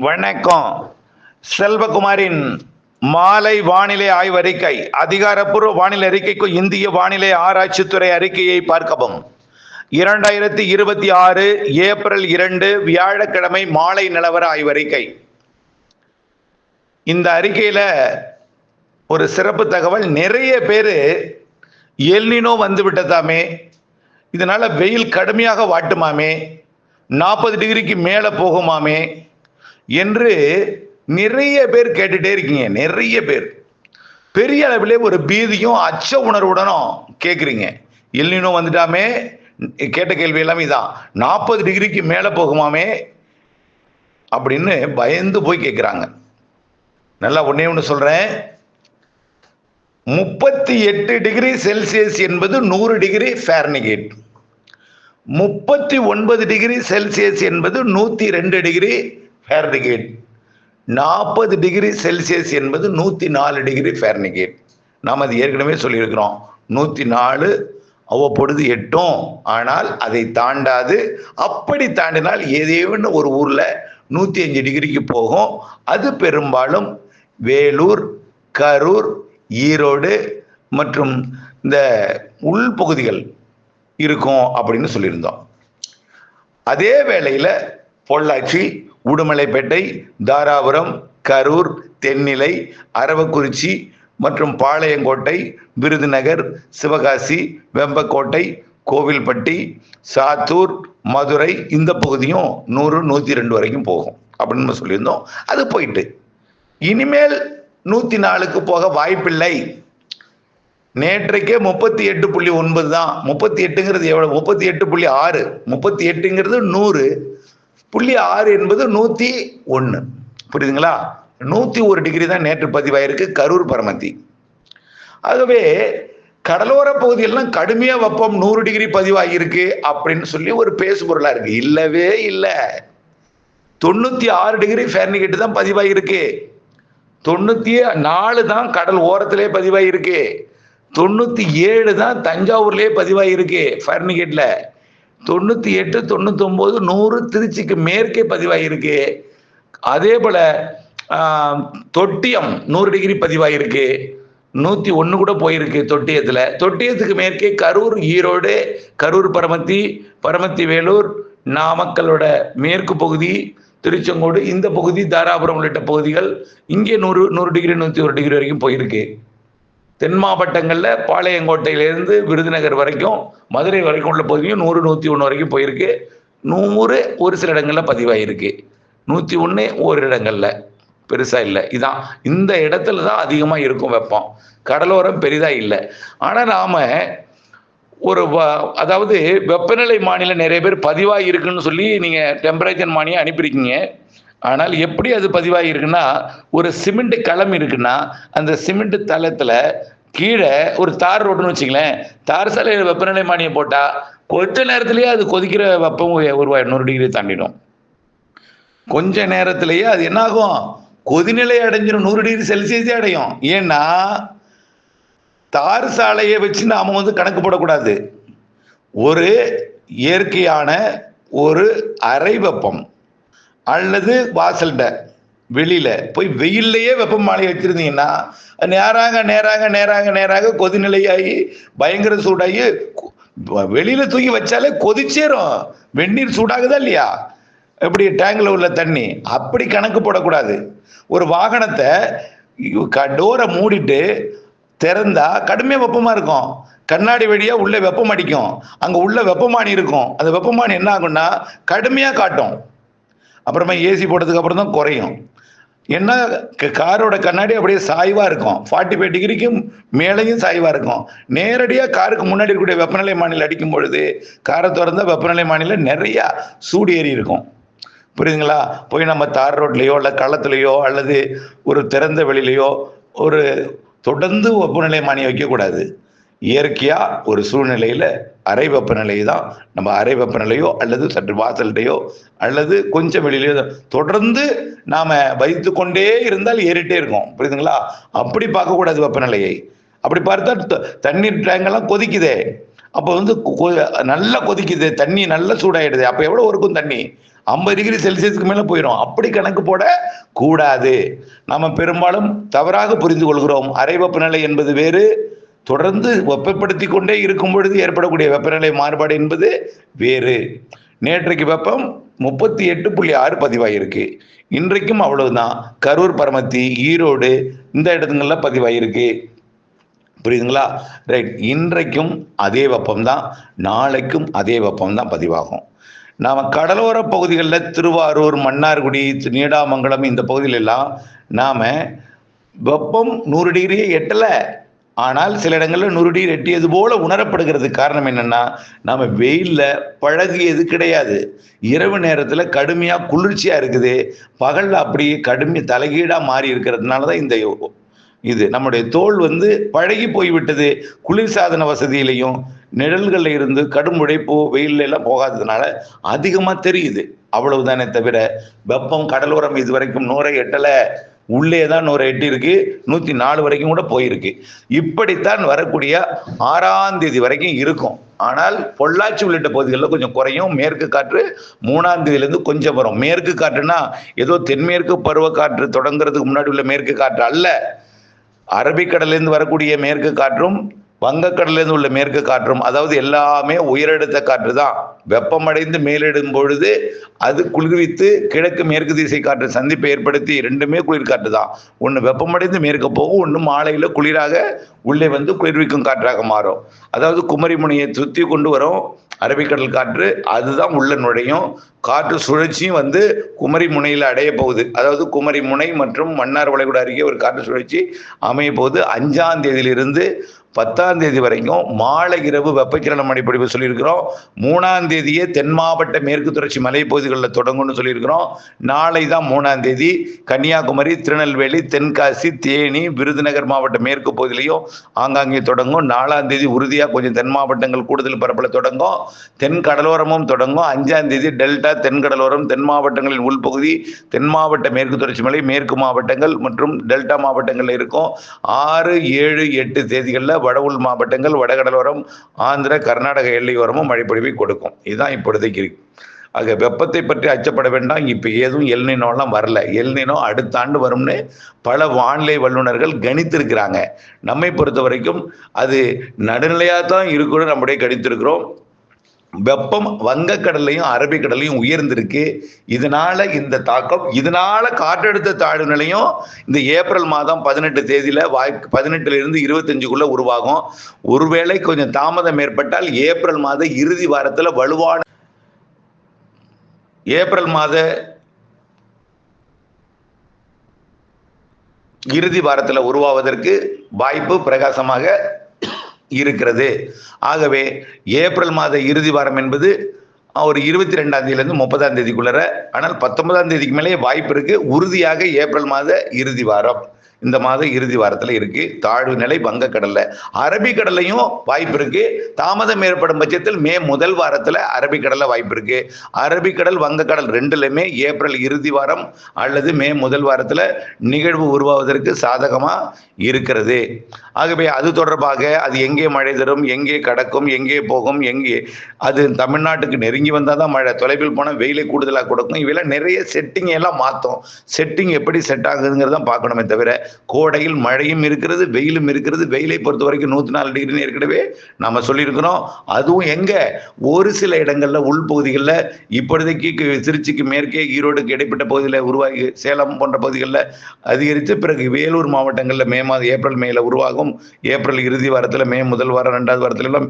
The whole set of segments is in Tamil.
வணக்கம். செல்வகுமாரின் மாலை வானிலை ஆய்வறிக்கை. அதிகாரப்பூர்வ வானிலை அறிக்கைக்கு இந்திய வானிலை ஆராய்ச்சித்துறை அறிக்கையை பார்க்கவும். 2026 ஏப்ரல் 2 வியாழக்கிழமை மாலை நிலவர ஆய்வறிக்கை. இந்த அறிக்கையில ஒரு சிறப்பு தகவல், நிறைய பேர் எல்னினோ வந்து விட்டதாமே, இதனால வெயில் கடுமையாக வாட்டுமாமே, 40 டிகிரிக்கு மேல போகுமாமே என்று நிறைய பேர் கேட்டுட்டே இருக்கீங்க. நிறைய பேர் பெரிய அளவிலே ஒரு பீதியும் அச்ச உணர்வுடனும் கேட்குறீங்க. எல்னினோ வந்துட்டாமே, கேட்ட கேள்வி எல்லாமே இதான், 40 டிகிரிக்கு மேலே போகுமாமே அப்படின்னு பயந்து போய் கேட்குறாங்க. நல்லா ஒன்னே ஒன்று சொல்கிறேன், 38 டிகிரி செல்சியஸ் என்பது 100 டிகிரி ஃபாரன்ஹீட், 39 டிகிரி செல்சியஸ் என்பது 102 டிகிரி ஃபாரன்ஹீட், 40 டிகிரி செல்சியஸ் என்பது 104 டிகிரி ஃபாரன்ஹீட். நாம் அது ஏற்கனவே சொல்லியிருக்கிறோம். 104 அவ்வப்பொழுது எட்டும், ஆனால் அதை தாண்டாது. அப்படி தாண்டினால் ஏதேனும் ஒரு ஊரில் 105 டிகிரிக்கு போகும். அது பெரும்பாலும் வேலூர், கரூர், ஈரோடு மற்றும் இந்த உள்பகுதிகள் இருக்கும் அப்படின்னு சொல்லியிருந்தோம். அதே வேளையில் பொள்ளாச்சி, உடுமலைப்பேட்டை, தாராபுரம், கரூர், தென்னிலை, அரவக்குறிச்சி மற்றும் பாளையங்கோட்டை, விருதுநகர், சிவகாசி, வெம்பக்கோட்டை, கோவில்பட்டி, சாத்தூர், மதுரை, இந்த பகுதியும் 100, 102 வரைக்கும் போகும் அப்படின்னு நம்ம சொல்லியிருந்தோம். அது போயிட்டு இனிமேல் 104க்கு போக வாய்ப்பில்லை. நேற்றைக்கே 38.9 தான். 38ங்கிறது எவ்வளவு? 38.6. 38ங்கிறது 100.6 என்பது 101. புரியுதுங்களா? 101 டிகிரி தான் நேற்று பதிவாயிருக்கு கரூர், பரமத்தி. ஆகவே கடலோர பகுதியெல்லாம் கடுமையா வெப்பம் 100 டிகிரி பதிவாகிருக்கு அப்படின்னு சொல்லி ஒரு பேசு பொருளா இருக்கு. இல்லவே இல்லை. 96 டிகிரி ஃபாரன்ஹீட் தான் பதிவாகிருக்கு. 94 தான் கடல் ஓரத்திலே பதிவாகிருக்கு. 97 தான் தஞ்சாவூர்லேயே பதிவாகிருக்கு ஃபாரன்ஹீட்ல. 98, 99, 100 திருச்சிக்கு மேற்கே பதிவாகிருக்கு. அதே போல தொட்டியம் 100 டிகிரி பதிவாகிருக்கு. 101 கூட போயிருக்கு தொட்டியத்தில். தொட்டியத்துக்கு மேற்கே கரூர், ஈரோடு, கரூர், பரமத்தி, பரமத்தி வேலூர், நாமக்கலோட மேற்கு பகுதி, திருச்செங்கோடு, இந்த பகுதி, தாராபுரம் உள்ளிட்ட பகுதிகள் இங்கே 100 டிகிரி 101 டிகிரி வரைக்கும் போயிருக்கு. தென் மாவட்டங்களில் பாளையங்கோட்டையிலேருந்து விருதுநகர் வரைக்கும், மதுரை வரைக்கும் உள்ள பகுதியும் 100, 101 வரைக்கும் போயிருக்கு. 100 ஒரு சில இடங்களில் பதிவாயிருக்கு. 101 ஒரு இடங்களில், பெருசாக இல்லை. இதான் இந்த இடத்துல தான் அதிகமாக இருக்கும் வெப்பம். கடலோரம் பெரிதாக இல்லை. ஆனால் நாம் ஒரு அதாவது வெப்பநிலை மானில நிறைய பேர் பதிவாகி இருக்குன்னு சொல்லி நீங்கள் டெம்பரேச்சர் மானியை அனுப்பியிருக்கீங்க. ஆனால் எப்படி அது பதிவாகி இருக்குன்னா, ஒரு சிமெண்ட் களம் இருக்குன்னா அந்த சிமெண்ட் தளத்தில் கீழே ஒரு தார் ரோடுன்னு வச்சுங்களேன், தார் சாலையில் வெப்பநிலை மானியம் போட்டால் கொஞ்ச நேரத்திலேயே அது கொதிக்கிற வெப்பம் உருவாயிடும். 100 டிகிரி தாண்டிடும். கொஞ்ச நேரத்திலேயே அது என்னாகும்? கொதிநிலை அடைஞ்சிடும். 100 டிகிரி செல்சியஸே அடையும். ஏன்னா தார் சாலையை வச்சு நாம் கணக்கு போடக்கூடாது. ஒரு இயற்கையான ஒரு அறை வெப்பம் அல்லது வாசல்ட வெளியில போய் வெயில்லையே வெப்பமாலை வச்சிருந்தீங்கன்னா நேராக நேராக நேராக நேராக கொதிநிலையாகி பயங்கர சூடாகி வெளியில தூக்கி வச்சாலே கொதிச்சேரும். வெந்நீர் சூடாகுதா இல்லையா? எப்படி டேங்கில் உள்ள தண்ணி, அப்படி கணக்கு போடக்கூடாது. ஒரு வாகனத்தை டோரை மூடிட்டு திறந்தா கடுமையாக வெப்பமாக இருக்கும். கண்ணாடி வழியா உள்ள வெப்பம் அடிக்கும். அங்கே உள்ள வெப்பமானி இருக்கும். அந்த வெப்பமானி என்ன ஆகும்னா கடுமையாக காட்டும். அப்புறமா ஏசி போட்டதுக்கு அப்புறம் தான் குறையும். ஏன்னா காரோட கண்ணாடி அப்படியே சாய்வாக இருக்கும். 45 டிகிரிக்கு மேலேயும் சாய்வாக இருக்கும். நேரடியாக காருக்கு முன்னாடி இருக்கக்கூடிய வெப்பநிலை மானில அடிக்கும் பொழுது காரை திறந்தா வெப்பநிலை மானில நிறையா சூடு ஏறி இருக்கும். புரியுதுங்களா? போய் நம்ம தார் ரோட்லேயோ இல்லை களத்துலையோ அல்லது ஒரு திறந்த வெளியிலையோ ஒரு தொடர்ந்து வெப்பநிலை மானியை வைக்கக்கூடாது. இயற்கையாக ஒரு சூழ்நிலையில் அறை வெப்பநிலை தான் நம்ம அறை வெப்பநிலையோ அல்லது சற்று வாசல்டையோ அல்லது கொஞ்சம் வெளியிலையோ தொடர்ந்து நாம் வைத்து கொண்டே இருந்தால் ஏறிட்டே இருக்கும். புரியுதுங்களா? அப்படி பார்க்கக்கூடாது வெப்பநிலையை. அப்படி பார்த்தா தண்ணீர் டேங்கெல்லாம் கொதிக்குதே, அப்போ நல்லா கொதிக்குது, தண்ணி நல்லா சூடாயிடுது. அப்போ எவ்வளோ இருக்கும் தண்ணி? 50 டிகிரி செல்சியஸ்க்கு மேல போயிடும். அப்படி கணக்கு போட கூடாது. நாம பெரும்பாலும் தவறாக புரிந்து கொள்கிறோம். அறை வெப்பநிலை என்பது வேறு, தொடர்ந்து வெப்பப்படுத்தி கொண்டே இருக்கும் பொழுது ஏற்படக்கூடிய வெப்பநிலை மாறுபாடு என்பது வேறு. நேற்றைக்கு வெப்பம் 38.6 பதிவாயிருக்கு. இன்றைக்கும் அவ்வளவுதான். கரூர், பரமத்தி, ஈரோடு இந்த இடத்துங்கள்ல பதிவாயிருக்கு. புரியுதுங்களா? ரைட். இன்றைக்கும் அதே வெப்பம் தான், நாளைக்கும் அதே வெப்பம் தான் பதிவாகும். நாம கடலோர பகுதிகளில் திருவாரூர், மன்னார்குடி, நீடாமங்கலம் இந்த பகுதியில எல்லாம் நாம வெப்பம் 100 டிகிரியை எட்டல. ஆனால் சில இடங்களில் 100 டிகிரி எட்டியது போல உணரப்படுகிறது. காரணம் என்னன்னா, நாம வெயில்ல பழகியது கிடையாது. இரவு நேரத்துல கடுமையா குளிர்ச்சியா இருக்குது, பகல்ல அப்படியே கடுமை தலைகீழா மாறி இருக்கிறதுனாலதான் இந்த இது நம்முடைய தோல் பழகி போய்விட்டது. குளிர்சாதன வசதியிலையும் நிழல்கள்ல இருந்து கடும் உழைப்போ வெயில்ல எல்லாம் போகாததுனால அதிகமா தெரியுது. அவ்வளவுதானே தவிர வெப்பம் கடலோரம் இதுவரைக்கும் 100 எட்டல, உள்ளே தான் 100 எட்டி இருக்கு, 104 வரைக்கும் கூட போயிருக்கு. இப்படித்தான் வரக்கூடிய 6ஆம் தேதி வரைக்கும் இருக்கும். ஆனால் பொள்ளாச்சி உள்ளிட்ட பகுதிகளில் கொஞ்சம் குறையும். மேற்கு காற்று 3ஆம் தேதியிலிருந்து கொஞ்சம் வரும். மேற்கு காற்றுனா ஏதோ தென்மேற்கு பருவ காற்று தொடங்குறதுக்கு முன்னாடி உள்ள மேற்கு காற்று அல்ல. அரபிக்கடலிருந்து வரக்கூடிய மேற்கு காற்றும், வங்கக்கடலிருந்து உள்ள மேற்கு காற்றும், அதாவது எல்லாமே உயரழுத்த காற்று தான். வெப்பமடைந்து மேலிடும் பொழுது அது குளிர்வித்து கிழக்கு மேற்கு திசை காற்று சந்திப்பை ஏற்படுத்தி, ரெண்டுமே குளிர் காற்று தான். ஒன்று வெப்பமடைந்து மேற்கு போகும், ஒன்று மாலையில் குளிராக உள்ளே குளிர்விக்கும் காற்றாக மாறும். அதாவது குமரி முனையை சுற்றி கொண்டு வரும் அரபிக்கடல் காற்று, அதுதான் உள்ள நுழையும். காற்று சுழற்சியும் குமரி முனையில் அடைய போகுது. அதாவது குமரி முனை மற்றும் மன்னார் வளைகுடா அருகே ஒரு காற்று சுழற்சி அமைய போகுது. 5ஆம் தேதியிலிருந்து 10ஆம் தேதி வரைக்கும் மாலை இரவு வெப்பச்சலன மழைப்பொழிவு சொல்லியிருக்கிறோம். 3ஆம் தேதியே தென் மாவட்ட மேற்கு தொடர்ச்சி மலைப்பகுதிகளில் தொடங்கும்னு சொல்லியிருக்கிறோம். நாளை தான் 3ஆம் தேதி கன்னியாகுமரி, திருநெல்வேலி, தென்காசி, தேனி, விருதுநகர் மாவட்ட மேற்கு பகுதியிலையும் ஆங்காங்கே தொடங்கும். 4ஆம் தேதி உறுதியாக கொஞ்சம் தென் மாவட்டங்கள் கூடுதல் பரப்பல தொடங்கும். தென் கடலோரமும் தொடங்கும். 5ஆம் தேதி டெல்டா, தென் கடலோரம், தென் மாவட்டங்களின் உள்பகுதி, தென் மாவட்ட மேற்கு தொடர்ச்சி மலை, மேற்கு மாவட்டங்கள் மற்றும் டெல்டா மாவட்டங்கள் இருக்கும். 6, 7, 8 தேதிகளில் வட உள் மாவட்டங்கள், வடகடலோரம், ஆந்திர, கர்நாடக எல்லையோரமும் மழைப்பொழிவை கொடுக்கும். இதுதான் இப்பொழுதைக்கு இருக்கு. ஆக வெப்பத்தை பற்றி அச்சப்பட வேண்டாம். இப்ப ஏதும் எல்னினோலாம் வரல. எல்னினோ அடுத்த ஆண்டு வரும்னு பல வானிலை வல்லுநர்கள் கணித்திருக்கிறாங்க. நம்மை பொறுத்த வரைக்கும் அது நடுநிலையாக தான் இருக்குன்னு நம்முடைய கணித்திருக்கிறோம். வெப்பம் வங்கக்கடல்லையும் அரபிக்கடல்லையும் உயர்ந்திருக்கு. இதனால இந்த தாக்கம், இதனால காற்றழுத்த தாழ்வு நிலையும் இந்த ஏப்ரல் மாதம் 18 தேதியில 18லிருந்து 25க்குள்ள உருவாகும். ஒருவேளை கொஞ்சம் தாமதம் ஏற்பட்டால் ஏப்ரல் மாத இறுதி வாரத்துல வலுவான ஏப்ரல் மாத இறுதி வாரத்துல உருவாவதற்கு வாய்ப்பு பிரகாசமாக இருக்கிறது. ஆகவே ஏப்ரல் மாத இறுதி வாரம் என்பது ஒரு 22ஆம் தேதியிலிருந்து 30ஆம் தேதிக்குள்ள, ஆனால் 19ஆம் தேதிக்கு மேலே வாய்ப்பு இருக்கு. உறுதியாக ஏப்ரல் மாத இறுதி வாரம், இந்த மாத இறுதி வாரத்துல இருக்கு தாழ்வு நிலை வங்கக்கடல்ல. அரபிக்கடல்லையும் வாய்ப்பு இருக்கு. தாமதம் ஏற்படும் பட்சத்தில் மே முதல் வாரத்துல அரபிக்கடல்ல வாய்ப்பு இருக்கு. அரபிக்கடல், வங்கக்கடல் ரெண்டுலையுமே ஏப்ரல் இறுதி வாரம் அல்லது மே முதல் வாரத்துல நிகழ்வு உருவாவதற்கு சாதகமா இருக்கிறது. ஆகவே அது தொடர்பாக அது எங்கே மழை தரும், எங்கே கடக்கும், எங்கே போகும், எங்கே அது தமிழ்நாட்டுக்கு நெருங்கி வந்தாதான் மழை, தொலைவில் போன வெயிலை கூடுதலாக கொடுக்கும். இவையெல்லாம் நிறைய செட்டிங் எல்லாம் மாற்றும். செட்டிங் எப்படி செட் ஆகுதுங்கிறத பார்க்கணுமே தவிர, கோடையில் மழையும் இருக்கிறது, வெயிலும் இருக்கிறது. வெயிலை பொறுத்த வரைக்கும் 104 டிகிரி ஏற்கனவே நம்ம சொல்லியிருக்கிறோம். அதுவும் எங்க ஒரு சில இடங்கள்ல உள்பகுதிகளில் இப்பொழுதைக்கு திருச்சிக்கு மேற்கே ஈரோடுக்கு இடைப்பட்ட பகுதியில் உருவாகி சேலம் போன்ற பகுதிகளில் அதிகரித்து பிறகு வேலூர் மாவட்டங்களில் மே மாதம் ஏப்ரல் மேல உருவாகும். ஏப்ரல் இறுதி வாரத்தில், மே முதல் வாரம் 2வது வாரத்துல எல்லாம்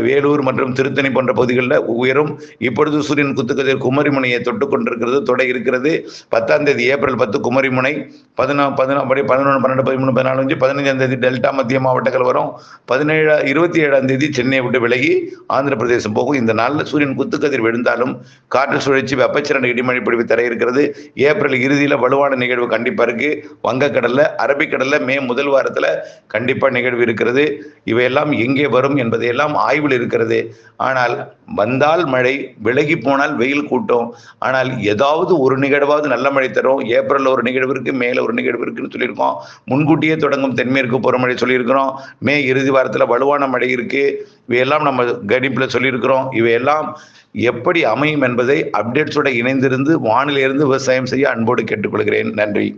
வேலூர் மற்றும் திருத்தணி போன்ற பகுதிகளில் உயரும். இப்பொழுது சூரியன் குத்துக்கதிர் குமரி முனையை தொட்டு கொண்டிருக்கிறது, தொட இருக்கிறது. 10ஆம் தேதி ஏப்ரல் 10 குமரி முனை, 11, 11, 12, 13, 14, 15ஆம் தேதி டெல்டா மத்திய மாவட்டங்கள் வரும். 27ஆம் தேதி சென்னையை விட்டு விலகி ஆந்திர பிரதேசம் போகும். இந்த நாளில் சூரியன் குத்துக்கதிர் விழுந்தாலும் காற்று சுழற்சி, வெப்பச்சலன இடிமழை பொழிவு தர இருக்கிறது. ஏப்ரல் இறுதியில் வலுவான நிகழ்வு கண்டிப்பா இருக்கு. வங்கக்கடல்ல, அரபிக்கடல்ல மே முதல் வாரத்துல கண்டிப்பாக நிகழ்வு இருக்கிறது. இவையெல்லாம் எங்கே வரும் என்பதையெல்லாம் ஆய்வில் இருக்கிறது. ஆனால் வந்தால் மழை, விலகி போனால் வெயில் கூட்டும். ஆனால் ஏதாவது ஒரு நிகழ்வாவது நல்ல மழை தரும். ஏப்ரலில் ஒரு நிகழ்வு இருக்கு, மேல ஒரு நிகழ்வு இருக்குன்னு சொல்லியிருக்கோம். முன்கூட்டியே தொடங்கும் தென்மேற்கு பருவமழை சொல்லியிருக்கிறோம். மே இறுதி வாரத்தில் வலுவான மழை இருக்கு. இவையெல்லாம் நம்ம கணிப்பில் சொல்லியிருக்கிறோம். இவையெல்லாம் எப்படி அமையும் என்பதை அப்டேட்ஸோட இணைந்திருந்து வானிலிருந்து விவசாயம் செய்ய அன்போடு கேட்டுக்கொள்கிறேன். நன்றி.